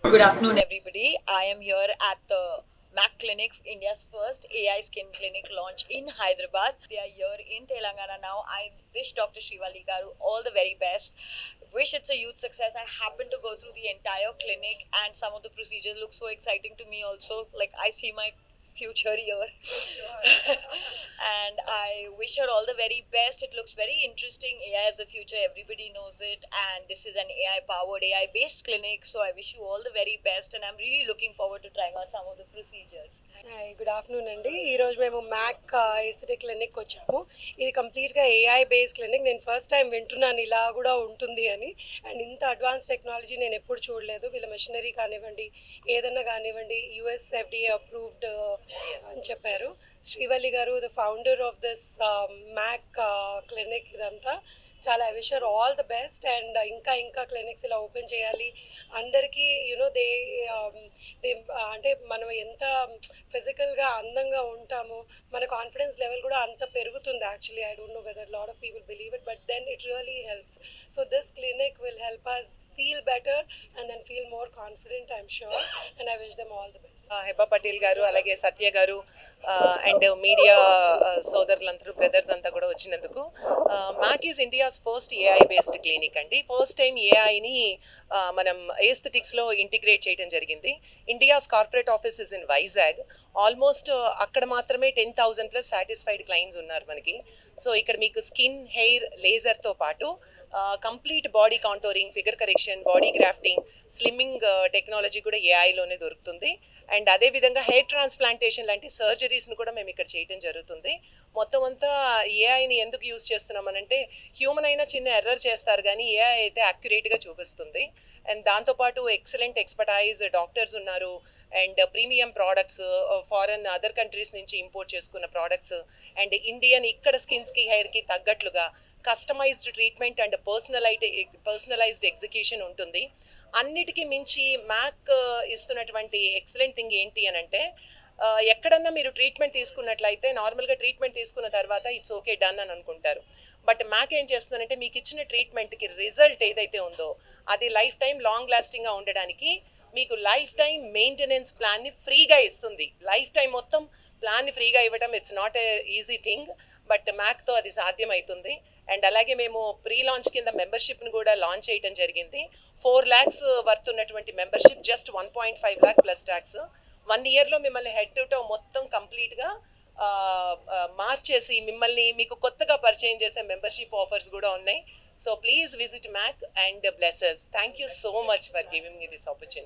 Good afternoon, everybody. I am here at the Mac Clinic, India's first AI skin clinic launch in Hyderabad. They are here in Telangana now. I wish Dr. Shivali Garu all the very best. Wish it's a huge success. I happened to go through the entire clinic, and some of the procedures look so exciting to me also. Like, I see my future here. And I wish her all the very best. It looks very interesting. AI is the future, everybody knows it, and this is an AI powered, AI based clinic. So I wish you all the very best, and I'm really looking forward to trying out some of the procedures. Hi good afternoon అండి. ఈరోజు మేము Mac SD clinic వచ్చాము. ఇది కంప్లీట్గా AI based clinic. నేను first time వింటున్నాను ఇలా కూడా ఉంటుంది అని. అండ్ ఇంత అడ్వాన్స్ టెక్నాలజీ నేను ఎప్పుడు చూడలేదు. వీళ్ళ మెషినరీ కానివ్వండి, ఏదన్నా కానివ్వండి, యుఎస్ ఎఫ్డిఏ అప్రూవ్డ్ అని చెప్పారు. శ్రీవల్లి గారు the founder of this Mac clinic. ఇదంతా చాలా I wish her all the best. And ఇంకా క్లినిక్స్ ఇలా ఓపెన్ చేయాలి అందరికీ. యూనో దే అంటే మనం ఎంత ఫిజికల్గా అందంగా ఉంటామో మన కాన్ఫిడెన్స్ లెవెల్ కూడా అంత పెరుగుతుంది. Actually I don't know whether lot of people believe it, but then it really helps. So this clinic will help us feel better and then feel more confident, I'm sure, and I wish them all the best. Heba Patel గారు, అలాగే సత్య గారు and media సోదరులందరూ, brothers అంతా కూడా వచ్చినందుకు. Mac is India's first AI based clinic అండి. First time ఏఐని మనం ఏస్థెటిక్స్లో ఇంటిగ్రేట్ చేయడం జరిగింది. India's corporate office is in Vizag. Almost అక్కడ మాత్రమే 10,000 ప్లస్ సాటిస్ఫైడ్ క్లయింట్స్ ఉన్నారు మనకి. సో ఇక్కడ మీకు స్కిన్, హెయిర్, లేజర్తో పాటు complete body contouring, figure correction, body grafting, slimming technology కూడా ఏఐలోనే దొరుకుతుంది. అండ్ అదేవిధంగా హెయిర్ ట్రాన్స్ప్లాంటేషన్ లాంటి సర్జరీస్ను కూడా మేము ఇక్కడ చేయడం జరుగుతుంది. మొత్తం అంతా ఏఐని ఎందుకు యూజ్ చేస్తున్నామనంటే, హ్యూమన్ అయినా చిన్న ఎర్రర్ చేస్తారు కానీ ఏఐ అయితే యాక్యురేట్గా చూపిస్తుంది. అండ్ దాంతోపాటు ఎక్సలెంట్ ఎక్స్పర్టైజ్ డాక్టర్స్ ఉన్నారు. And premium products, foreign other countries నుంచి ఇంపోర్ట్ చేసుకున్న ప్రోడక్ట్స్, అండ్ ఇండియన్ ఇక్కడ స్కిన్స్కి, హెయిర్కి తగ్గట్లుగా customised treatment and personalised execution ఉంటుంది. అన్నిటికీ మించి మ్యాక్ ఇస్తున్నటువంటి ఎక్సలెంట్ థింగ్ ఏంటి అని అంటే, ఎక్కడన్నా మీరు ట్రీట్మెంట్ తీసుకున్నట్లయితే నార్మల్గా ట్రీట్మెంట్ తీసుకున్న తర్వాత ఇట్స్ ఓకే డన్ అని అనుకుంటారు. బట్ మ్యాక్ ఏం చేస్తుందంటే, మీకు ఇచ్చిన ట్రీట్మెంట్కి రిజల్ట్ ఏదైతే ఉందో అది లైఫ్ టైం లాంగ్ లాస్టింగ్గా ఉండడానికి మీకు లైఫ్ టైం మెయింటెనెన్స్ ప్లాన్ని ఫ్రీగా ఇస్తుంది. లైఫ్ టైం మొత్తం ప్లాన్ని ఫ్రీగా ఇవ్వడం it's not a easy thing, but మ్యాక్తో అది సాధ్యం అవుతుంది. అండ్ అలాగే మేము ప్రీ లాంచ్ కింద మెంబర్షిప్ని కూడా లాంచ్ చేయడం జరిగింది. 4 lakhs వర్త్ ఉన్నటువంటి membership just 1.5 lakh plus tax. 1 yearలో మిమ్మల్ని హెడ్ టు టో మొత్తం కంప్లీట్గా మార్చేసి మిమ్మల్ని మీకు కొత్తగా పరిచయం చేసే మెంబర్షిప్ ఆఫర్స్ కూడా ఉన్నాయి. So please visit Mac and blesses. Thank you so much for giving me this opportunity.